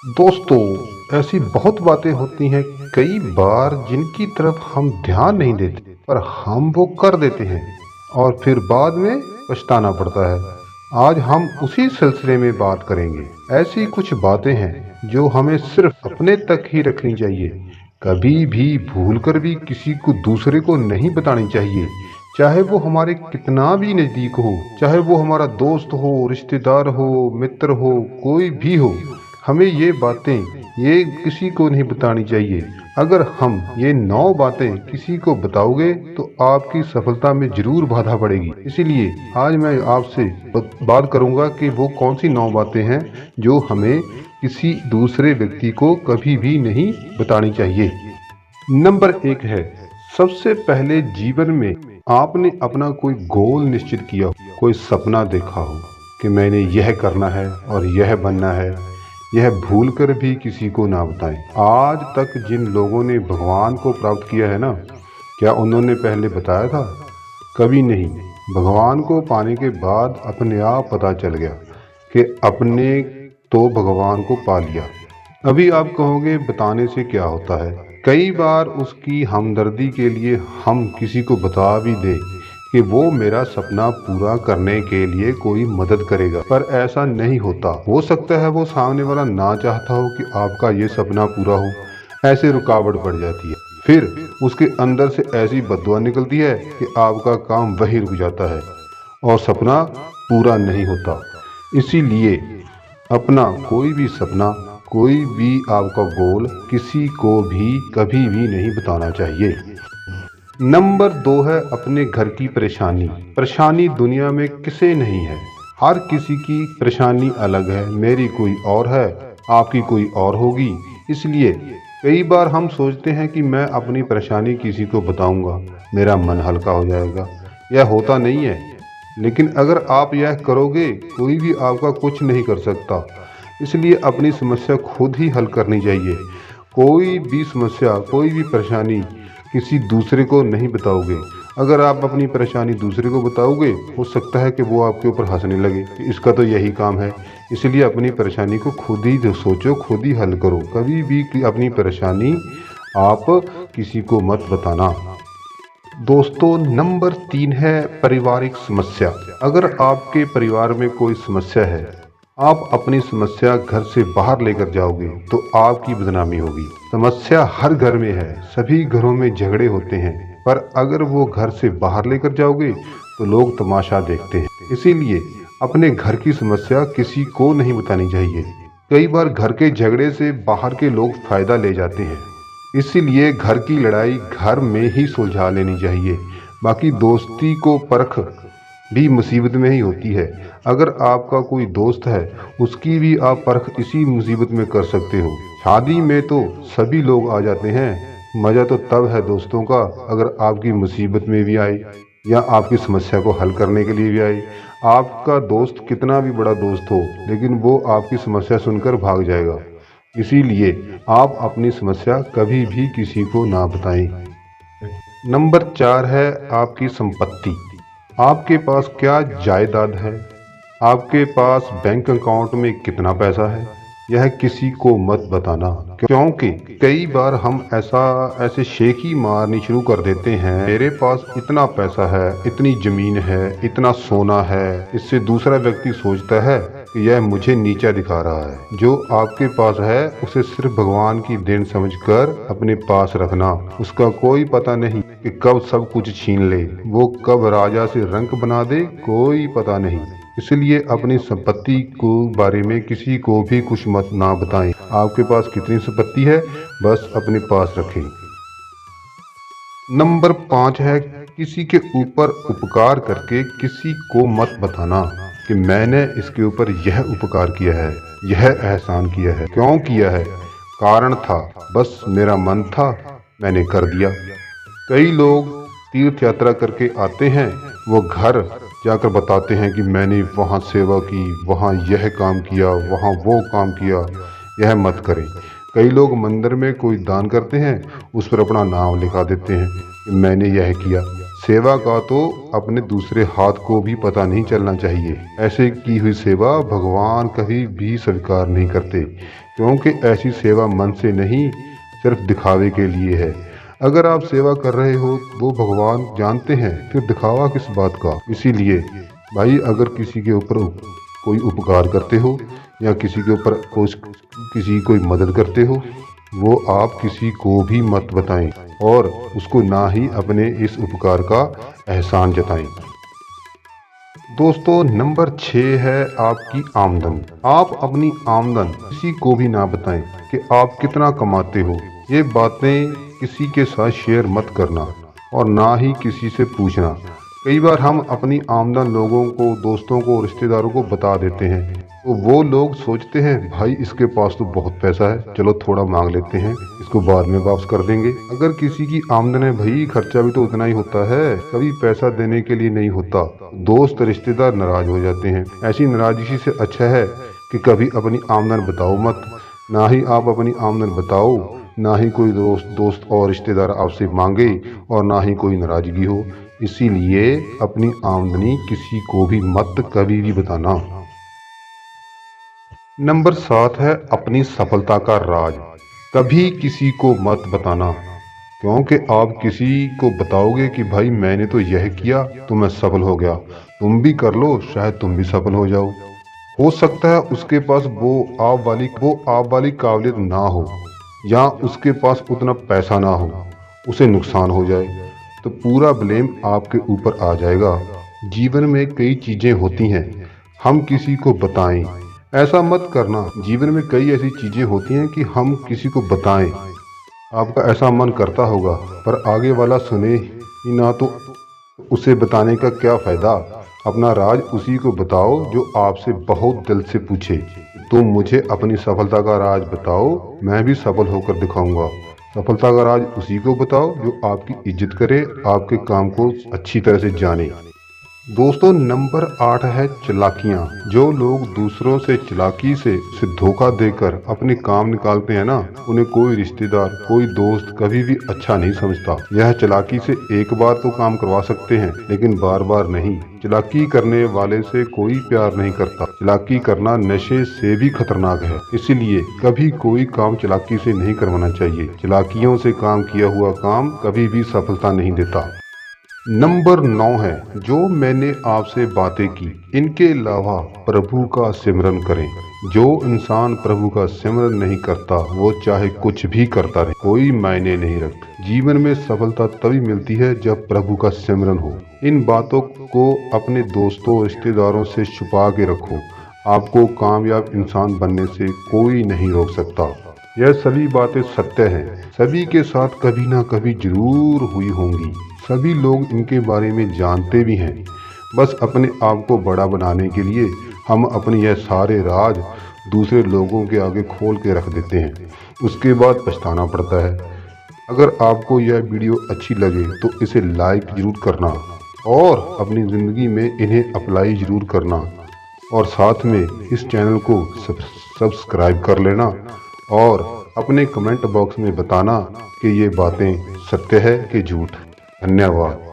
दोस्तों, ऐसी बहुत बातें होती हैं कई बार जिनकी तरफ हम ध्यान नहीं देते पर हम वो कर देते हैं और फिर बाद में पछताना पड़ता है। आज हम उसी सिलसिले में बात करेंगे। ऐसी कुछ बातें हैं जो हमें सिर्फ अपने तक ही रखनी चाहिए। कभी भी भूल कर भी किसी को दूसरे को नहीं बतानी चाहिए। चाहे वो हमारे कितना भी नज़दीक हो, चाहे वो हमारा दोस्त हो, रिश्तेदार हो, मित्र हो, कोई भी हो, हमें ये बातें ये किसी को नहीं बतानी चाहिए। अगर हम ये 9 बातें किसी को बताओगे तो आपकी सफलता में जरूर बाधा पड़ेगी। इसीलिए आज मैं आपसे बात करूंगा कि वो कौन सी 9 बातें हैं जो हमें किसी दूसरे व्यक्ति को कभी भी नहीं बतानी चाहिए। नंबर 1 है, सबसे पहले जीवन में आपने अपना कोई गोल निश्चित किया हो, कोई सपना देखा हो कि मैंने यह करना है और यह बनना है, यह भूल कर भी किसी को ना बताएं। आज तक जिन लोगों ने भगवान को प्राप्त किया है ना, क्या उन्होंने पहले बताया था? कभी नहीं। भगवान को पाने के बाद अपने आप पता चल गया कि अपने तो भगवान को पा लिया। अभी आप कहोगे बताने से क्या होता है? कई बार उसकी हमदर्दी के लिए हम किसी को बता भी दें कि वो मेरा सपना पूरा करने के लिए कोई मदद करेगा, पर ऐसा नहीं होता। हो सकता है वो सामने वाला ना चाहता हो कि आपका ये सपना पूरा हो, ऐसे रुकावट पड़ जाती है। फिर उसके अंदर से ऐसी बददुआ निकलती है कि आपका काम वही रुक जाता है और सपना पूरा नहीं होता। इसीलिए अपना कोई भी सपना, कोई भी आपका गोल किसी को भी कभी भी नहीं बताना चाहिए। नंबर 2 है, अपने घर की परेशानी। परेशानी दुनिया में किसे नहीं है। हर किसी की परेशानी अलग है। मेरी कोई और है, आपकी कोई और होगी। इसलिए कई बार हम सोचते हैं कि मैं अपनी परेशानी किसी को बताऊंगा, मेरा मन हल्का हो जाएगा। यह होता नहीं है। लेकिन अगर आप यह करोगे, कोई भी आपका कुछ नहीं कर सकता। इसलिए अपनी समस्या खुद ही हल करनी चाहिए। कोई भी समस्या, कोई भी परेशानी किसी दूसरे को नहीं बताओगे। अगर आप अपनी परेशानी दूसरे को बताओगे, हो सकता है कि वो आपके ऊपर हंसने लगे कि इसका तो यही काम है। इसलिए अपनी परेशानी को खुद ही सोचो, खुद ही हल करो। कभी भी अपनी परेशानी आप किसी को मत बताना। दोस्तों, नंबर 3 है, पारिवारिक समस्या। अगर आपके परिवार में कोई समस्या है, आप अपनी समस्या घर से बाहर लेकर जाओगे तो आपकी बदनामी होगी। समस्या हर घर में है, सभी घरों में झगड़े होते हैं, पर अगर वो घर से बाहर लेकर जाओगे तो लोग तमाशा देखते हैं। इसीलिए अपने घर की समस्या किसी को नहीं बतानी चाहिए। कई बार घर के झगड़े से बाहर के लोग फायदा ले जाते हैं। इसीलिए घर की लड़ाई घर में ही सुलझा लेनी चाहिए। बाकी दोस्ती को परख भी मुसीबत में ही होती है। अगर आपका कोई दोस्त है, उसकी भी आप परख इसी मुसीबत में कर सकते हो। शादी में तो सभी लोग आ जाते हैं। मज़ा तो तब है दोस्तों का अगर आपकी मुसीबत में भी आए या आपकी समस्या को हल करने के लिए भी आए। आपका दोस्त कितना भी बड़ा दोस्त हो, लेकिन वो आपकी समस्या सुनकर भाग जाएगा। इसीलिए आप अपनी समस्या कभी भी किसी को ना बताएं। नंबर 4 है, आपकी संपत्ति। आपके पास क्या जायदाद है, आपके पास बैंक अकाउंट में कितना पैसा है, यह किसी को मत बताना। क्योंकि कई बार हम ऐसे शेखी मारनी शुरू कर देते हैं, मेरे पास इतना पैसा है, इतनी जमीन है, इतना सोना है। इससे दूसरा व्यक्ति सोचता है कि यह मुझे नीचा दिखा रहा है। जो आपके पास है उसे सिर्फ भगवान की देन समझकर अपने पास रखना। उसका कोई पता नहीं कि कब सब कुछ छीन ले, वो कब राजा से रंक बना दे, कोई पता नहीं। इसलिए अपनी संपत्ति को बारे में किसी को भी कुछ मत ना बताएं। आपके पास कितनी संपत्ति है, बस अपने पास रखें। नंबर 5 है, किसी के ऊपर उपकार करके किसी को मत बताना कि मैंने इसके ऊपर यह उपकार किया है, यह एहसान किया है। क्यों किया है? कारण था, बस मेरा मन था, मैंने कर दिया। कई लोग तीर्थ यात्रा करके आते हैं, वो घर जाकर बताते हैं कि मैंने वहाँ सेवा की, वहाँ यह काम किया, वहाँ वो काम किया। यह मत करें। कई लोग मंदिर में कोई दान करते हैं, उस पर अपना नाम लिखा देते हैं कि मैंने यह किया। सेवा का तो अपने दूसरे हाथ को भी पता नहीं चलना चाहिए। ऐसे की हुई सेवा भगवान कभी भी स्वीकार नहीं करते, क्योंकि ऐसी सेवा मन से नहीं, सिर्फ दिखावे के लिए है। अगर आप सेवा कर रहे हो वो भगवान जानते हैं, फिर दिखावा किस बात का। इसीलिए भाई, अगर किसी के ऊपर कोई उपकार करते हो या किसी के ऊपर किसी कोई मदद करते हो, वो आप किसी को भी मत बताएं और उसको ना ही अपने इस उपकार का एहसान जताएं। दोस्तों, नंबर 6 है आपकी आमदन। आप अपनी आमदन किसी को भी ना बताएं कि आप कितना कमाते हो। ये बातें किसी के साथ शेयर मत करना और ना ही किसी से पूछना। कई बार हम अपनी आमदन लोगों को, दोस्तों को, रिश्तेदारों को बता देते हैं, तो वो लोग सोचते हैं भाई इसके पास तो बहुत पैसा है, चलो थोड़ा मांग लेते हैं, इसको बाद में वापस कर देंगे। अगर किसी की आमदन है भाई, खर्चा भी तो उतना ही होता है, कभी पैसा देने के लिए नहीं होता। दोस्त रिश्तेदार नाराज हो जाते हैं। ऐसी नाराजगी से अच्छा है कि कभी अपनी आमदन बताओ मत। ना ही आप अपनी आमदन बताओ, ना ही कोई दोस्त और रिश्तेदार आपसे मांगे और ना ही कोई नाराजगी हो। इसीलिए अपनी आमदनी किसी को भी मत कभी भी बताना। नंबर 7 है अपनी सफलता का राज। कभी किसी को मत बताना, क्योंकि आप किसी को बताओगे कि भाई मैंने तो यह किया तो मैं सफल हो गया, तुम भी कर लो, शायद तुम भी सफल हो जाओ। हो सकता है उसके पास वो आप वाली काबिलियत ना हो, या उसके पास उतना पैसा ना हो, उसे नुकसान हो जाए तो पूरा ब्लेम आपके ऊपर आ जाएगा। जीवन में कई चीजें होती हैं, हम किसी को बताएं, ऐसा मत करना। जीवन में कई ऐसी चीजें होती हैं कि हम किसी को बताएं, आपका ऐसा मन करता होगा, पर आगे वाला सुने ही ना तो उसे बताने का क्या फायदा। अपना राज उसी को बताओ जो आपसे बहुत दिल से पूछे, तुम मुझे अपनी सफलता का राज बताओ, मैं भी सफल होकर दिखाऊंगा। सफलता का राज उसी को बताओ जो आपकी इज्जत करे, आपके काम को अच्छी तरह से जाने। दोस्तों, नंबर 8 है चालाकियाँ। जो लोग दूसरों से चालाकी से धोखा देकर अपने काम निकालते हैं ना, उन्हें कोई रिश्तेदार, कोई दोस्त कभी भी अच्छा नहीं समझता। यह चालाकी से एक बार तो काम करवा सकते हैं, लेकिन बार बार नहीं। चालाकी करने वाले से कोई प्यार नहीं करता। चालाकी करना नशे से भी खतरनाक है, इसीलिए कभी कोई काम चालाकी से नहीं करवाना चाहिए। चालाकियों से काम किया हुआ काम कभी भी सफलता नहीं देता। नंबर 9 है जो मैंने आपसे बातें की, इनके अलावा प्रभु का सिमरन करें। जो इंसान प्रभु का सिमरन नहीं करता, वो चाहे कुछ भी करता रहे, कोई मायने नहीं रखता। जीवन में सफलता तभी मिलती है जब प्रभु का सिमरन हो। इन बातों को अपने दोस्तों, रिश्तेदारों से छुपा के रखो। आपको कामयाब इंसान बनने से कोई नहीं रोक सकता। यह सभी बातें सत्य हैं, सभी के साथ कभी ना कभी जरूर हुई होंगी। सभी लोग इनके बारे में जानते भी हैं। बस अपने आप को बड़ा बनाने के लिए हम अपने यह सारे राज दूसरे लोगों के आगे खोल के रख देते हैं, उसके बाद पछताना पड़ता है। अगर आपको यह वीडियो अच्छी लगे तो इसे लाइक जरूर करना और अपनी ज़िंदगी में इन्हें अप्लाई जरूर करना, और साथ में इस चैनल को सब्सक्राइब कर लेना और अपने कमेंट बॉक्स में बताना कि ये बातें सत्य है कि झूठ। धन्यवाद।